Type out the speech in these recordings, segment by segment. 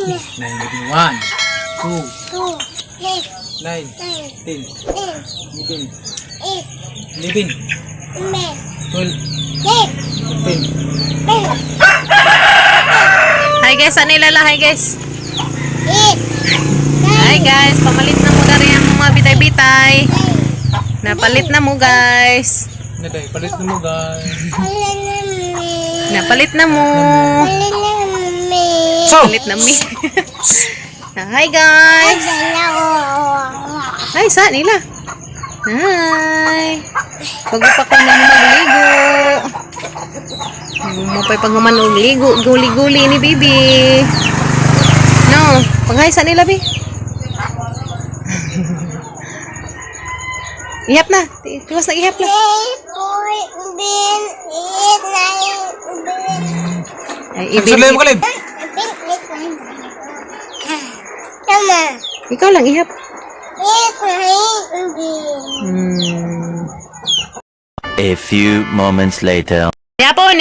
1, 2, 9, 10, 11, 12, 13. Hi guys, ano nila? Hi guys. Hi guys, pamalit na mo dari ang mga bitay-bitay. Napalit na mo guys. Palit na mo guys. Napalit na mo. Palit na mi. Hi guys. Hi sa nila. Hi. Pag-upak ko na magligo. Mapay pag naman ugligo, guli-guli ni Bibi. No, pag-hi sa nila, Bi. Ihap na. Tiwas na ihap na. Ay, ibig. Ikaw lang ihap. A few moments later. Nihapon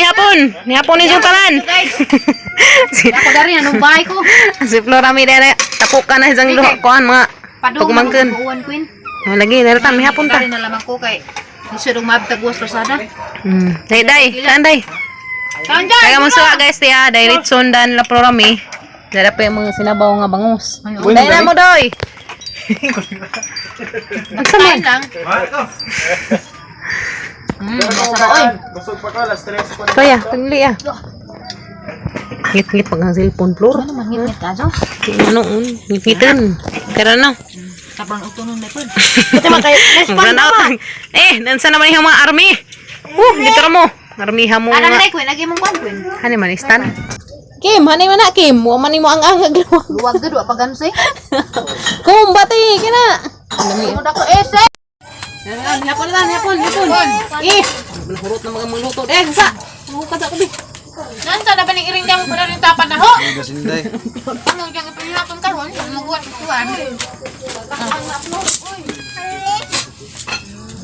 ni yung tanan. Ako dari ano bahay ko. Si Flora mi dere tapok ka na isang luha kuan mga pagmangken. Oh lagi dere tan nihapon ta. Dari na lamang ko kay isurong mabtagwas rosada. Day, kanday. Kaya mo sa guys tiya, dai ritson dan la Flora mi. Dere pa yung mga sinabaw nga bangus. Dai na mo doy. Nagsaman lang. Kaya, pagli ah. Ngit-ngit pag ang cellphone floor. Ano man ngit ka so? Ano un, ngit-ngitan. Kaya na. Tapang utunon na pun. Buti makay. Nansa naman yung mga army. Dito mo. Army mo Anang nga. lay ko lagi mong kwan. Hani man istan. Kim, hani man na Kim. Wa man mo ang angag luwag. Luwag gud wa pagan say. Kumbati kina. Ano ko ese? Hapon. Hurot na mga luto. Sa. Kada ko bi. Nansa na ba ning iring damo pa rin tapan na ho? Gasinday. Ano yang ipinapon karon? Maguwat kuan.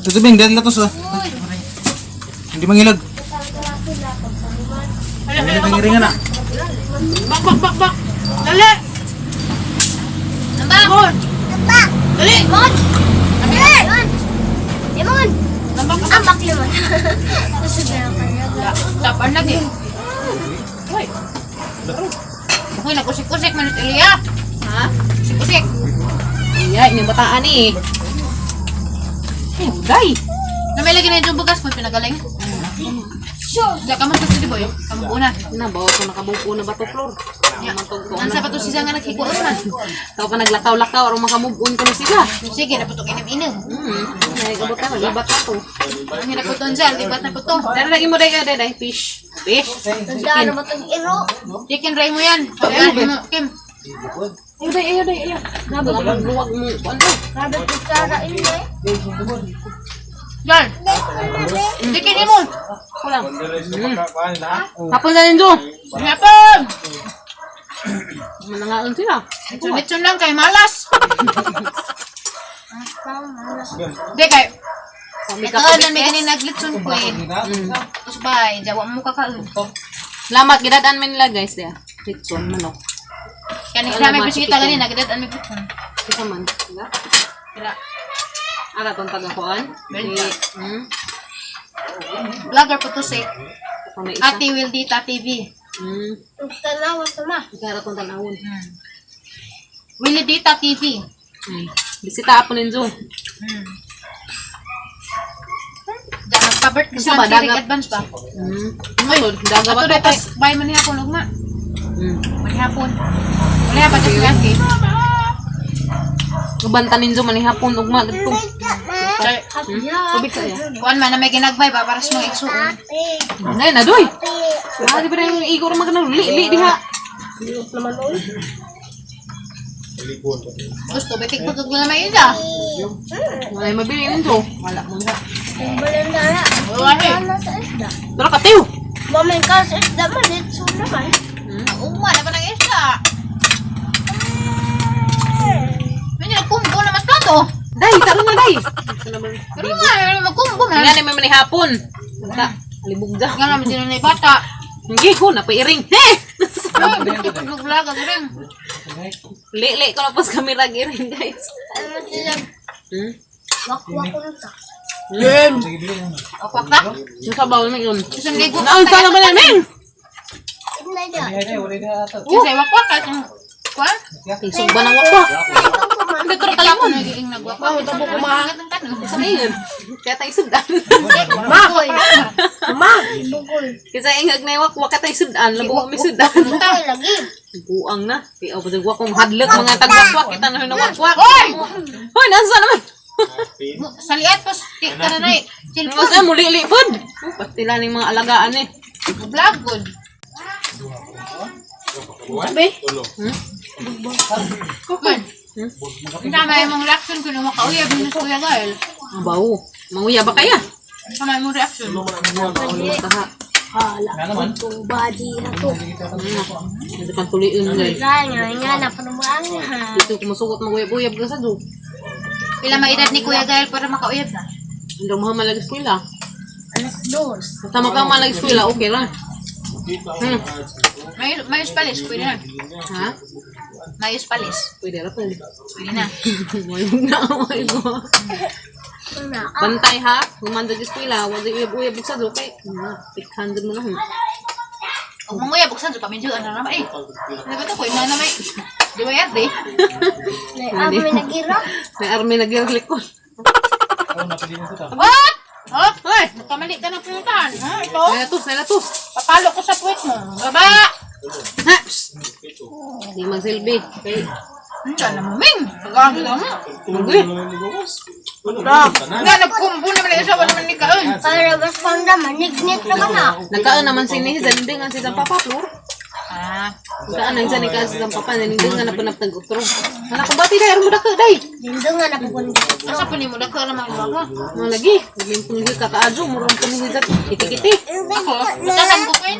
Tutubing, dahil na to sa. Hindi mangilag. Hindi mangiringan na. Bak. Dali. Nambahon. Dali. Mon. Limon. Ambak limon. Tapan lagi. Hoy. Hoy, nakusik-kusik manit Elia. Ha? Kusik. Iya, ini bataan eh. Gay. Na may lagi na yung bugas mo pinagaling. Diya ka man kasi di boy. Kamu una. Na bawa ko nakabuko na bato floor. Nansa pa to siya nga naghikuos na. Tao pa naglakaw-lakaw aron makamove on ko na sila. Sige, naputok inim-inim. Ay kabot na libat na to. Ang hinaputon dyan, libat na po to. Dara lagi mo day fish. Chicken. Chicken ray mo yan. Ayan, Kim. Ayo day. Nabot ang luwag mo. Ano? Yan. Chicken mo. Kulang. Hapon na nindo. Hapon. Manangaon sila. Sunit-sun lang kay malas. Di kay. Ito na may ganin naglitsun ko eh. Tapos bye, jawa mo kakaon. Lamat gidadaan man nila guys dia. Kitson manok. Kani kami bisik kita ganin nagdadaan mi bitsun. Kita man. Diba? Kira. Ara tong tagakuan. Vlogger po to si Kami isa. Ate Wildita TV. Tanawa sama. Ara tong tanawon. Wildita TV. Bisita apo ninjo. Diyan nagpa-birth kasi Isa ba, lang dagat? advance ba? Ngayon, daga ba Ato to? dapat bay manihapon ugma. Manihapon. Manihapon sa kuyaki. Gubanta ninjo manihapon ugma dito. Tubig sa iya. Kuan man na may ginagbay ba para sa mga igsuon. Nay na doy. Ah, di ba yung igor magana li diha. Gusto betik pagod na may ida. Wala mabili ninjo. Wala mo na. Wala. Pero katiw. Mamin kasi isda malit so naman. Ugma na ba ng isda? May nagkumbo na mas plato. Day, taro na day. Pero nga, magkumbo na. Nga naman manihapon. Basta, alibog da. Nga naman sila na yung bata. Hindi ko, napairing. Ay, naglaga rin. Li ko na pas kamera girin guys. Ano sila? Wak-wak ko na ta. Opak na. Yung sabaw na yun. Isang ligo. Naon pa naman namin. Tignan niya. Kasi wakwak ka. Kwan? Isog ba ng wakwa? Hindi ko kala ko naging nagwakwak. Ito po kumahangat ng tanong. Sa ngayon. Kaya tayo sudan. Bukoy. Bukoy. Kasi ingag na yung wakwa ka tayo sudan. Labo kami sudan. Tayo lagi. Buang na. Kaya pa dagwa kong hadlok mga tagwakwak. Kita na yung wakwak. Hoy! Nasa naman? Saliat po. Tik ka na na eh. Chilpon. Mas na muli pod. Pastila ng mga alagaan eh. Vlog good. Kukan. Tama yung mong reaction ko nung makauyab mo na Kuya Gael. Mabaw. Manguya ba kaya? Tama yung mong reaction. Hala. Itong body na to. Hindi kang tuloyin guys. Nga na. Panumaan niya ha. Dito kumusugot maguyab-uyab ka sa do. Pila maedad ni Kuya Gael para makauyab na? Hindi mo malag-eskwela. Alas 2. Tama kang malag-eskwela, okay lang. Mayos palis, pwede na. Ha? Mayos palis, Pwede na pwede. pwede na. Mayroon na, mayroon. Bantay ha, gumanda sa eskwela, wala uyab-uyab sa do, kay, tikhandod mo na ho. Huwag mong uyab, buksan sa pamidyo, ano naman eh. Ano ba ito ko, na may, di ba yan, di? May nag-ira. May army nag-likod. What? Oh, hoy, kamali ka ng pinuntahan. Ha, ito? Nalatos. Papalo ko sa puwet mo. Baba! Ha! Hindi magsilbi. Okay. Diyan na mo, Ming. Pagkakit ka mo. Magwi. Nga, nagkumbo naman yung isawa naman ni Kaon. Para mas panda, manignit naman ha. Nagkaan naman sinihisan, hindi nga si Papa Flor. Ah, Nagkaan na isa ni Kasi Papa, hindi nga napanap nag-utro. Anak ko, bati dahil mo daka, day. Dindo nga napupunta. asa po ni mo, dagka naman yung bago. Mga lagi, naging punihi kakaadyo, murong punihi sa kiti-kiti. Ako, butasan ko kayo.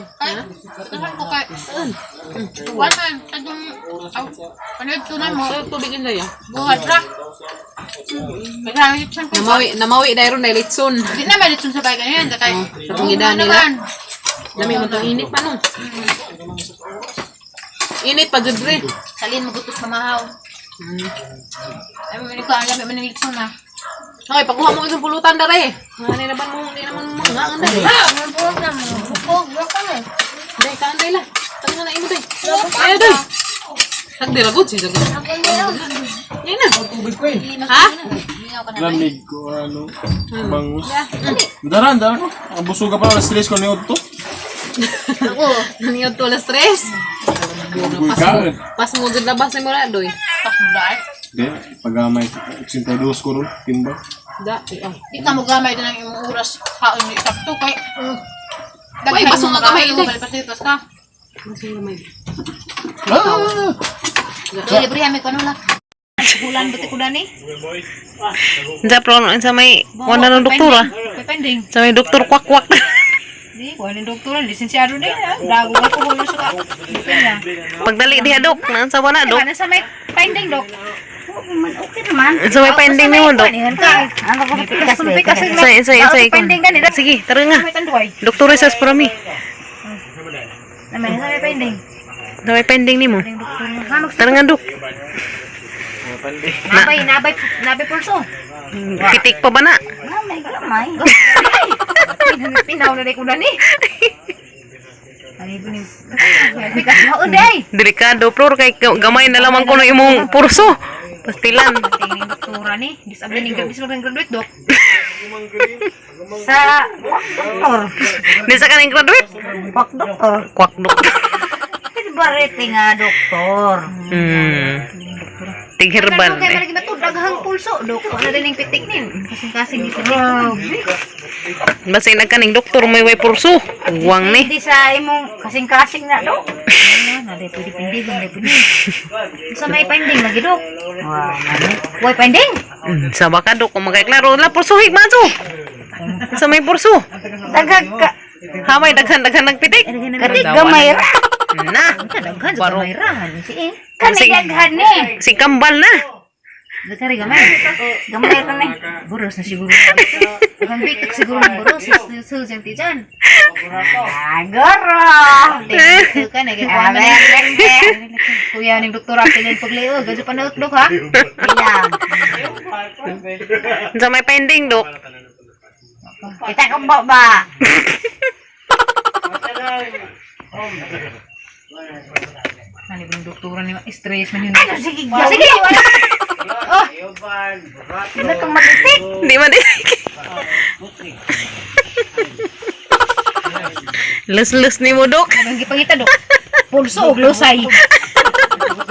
Butasan ko kayo. One man, tadong, panood tunan mo, So, tubigin na yan. buhat ra. Kaya yung ko. Namawi dahil ron, dahil litson. Hindi na malitsun sa bagay yan. Kaya, Sa pangidaan nila. Lami mo itong init pa no. Init pa, Judre. salin mo gutos mamahaw. Ay, mamili ko, ang lami mo nilitsun na. Okay, pagkuha mo isang pulutan dara eh. Hindi naman mga ang dara eh. Ang buwag na mo. Bukog, bukog na. Day, kaan day la. Tangan na imo day. Ayaw day. Nagdiragod siya. Ako na yun. Yan na. Ha? Lingaw ka na ba? Lamig ko, ano, bangus. Daran. Ang busog ka pa, alas 3 ko ni Otto. Ako, Naniyod to alas 3. Uy ka. Pas mo dyan labas na mo na doy. pas mo dahil. Hindi, pag-amay, 82 ko ron, timba. Da. Di ka mo gamay din ang imong oras. Kaon ni sakto kay. Uy, basong nga kamay, mo Inday. palipas ka. Masing gamay. Ah! Libre kami ko nula. Bulan buti ko dani. Sa pro sa may wala ng doktora. May pending. Sa may doktor kwak-kwak. Di, wala ng doktora, lisensyado din. Dago ka ko ulo sa ka. Pagdali diha dok, naan sa wala dok. Ano sa may pending dok? Okay naman. Sa may pending ni mo dok. Ano ko pikas Say. Sige, tara nga. May tanduay. Doktor Resas para mi. Naman sa may pending. Sa may pending ni mo. Tara nga dok. Nabay pulso. Pitik pa ba na? Pinaw na ko dani. Ani ko ni. Pikas mo uday. Delikado flor kay gamay na lamang ko ng imong purso. Pastilan. Tingin doktora ni, disable ning graduate dok. Sa doktor. Di sa kaning graduate? Kwak doktor. Kwak doktor. Barete nga doktor. Tigherban Kaya eh. malagi ba ito? Daghang pulso, dok. Wala din yung pitik nin. Kasing-kasing di sa Basta nagkaning doktor may way purso. Uwang ni. Hindi sa imong kasing-kasing na, dok. Ano, di pwede pindig, di pwede. Sa may pending lagi, dok. Why pending? Sa baka dok kung magkaklaro la purso higman so. Sa may purso. Daghag ka. Hamay daghan nagpitik. Katig gamay ra. Na. Daghan sa Baro. gamay ra. Si Kasi- daghan ni. Si kambal na. Dekari gamay. Gamay ka na. Boros na siguro. Ang bikik siguro ng boros. Susang tijan. Goro! Dito ka, nagkikuha na. Kuya, ng doktora pinil pagliyo. Gadyo pa nautdok, ha? Ilang. Sa may pending, Dok. Kita kong ba? Nani ba ng doktora ni stress man yun? Ano, sige! Sige! Oh! Hindi na itong matitik! Di man din. Lus-lus ni mo, Dok. Anong gipangita, Dok? Pulso o lusay?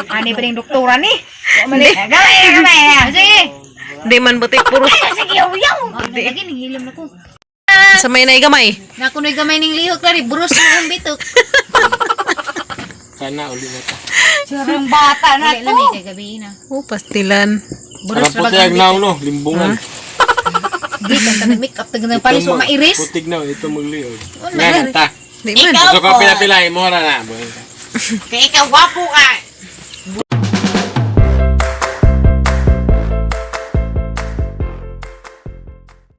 Ani ba ng doktora ni? Gamay! Sige! Di man butik puro. Sige, uyaw! Lagi, nanghilam na ko. Sa may naigamay. Nakunoy gamay ng lihok na rin. Buros na ang bitok. Sana uli na ta. Sarang bata na to. Wala na kagabi na. Oh, pastilan. Sarap puti ang naw no, limbungan. Gitan ka na make up. Taga na palis mo mairis. Putig na, ito magliod. Nga ta. Di man. So ka pila-pila, mora na. Kaya ikaw wapo ka.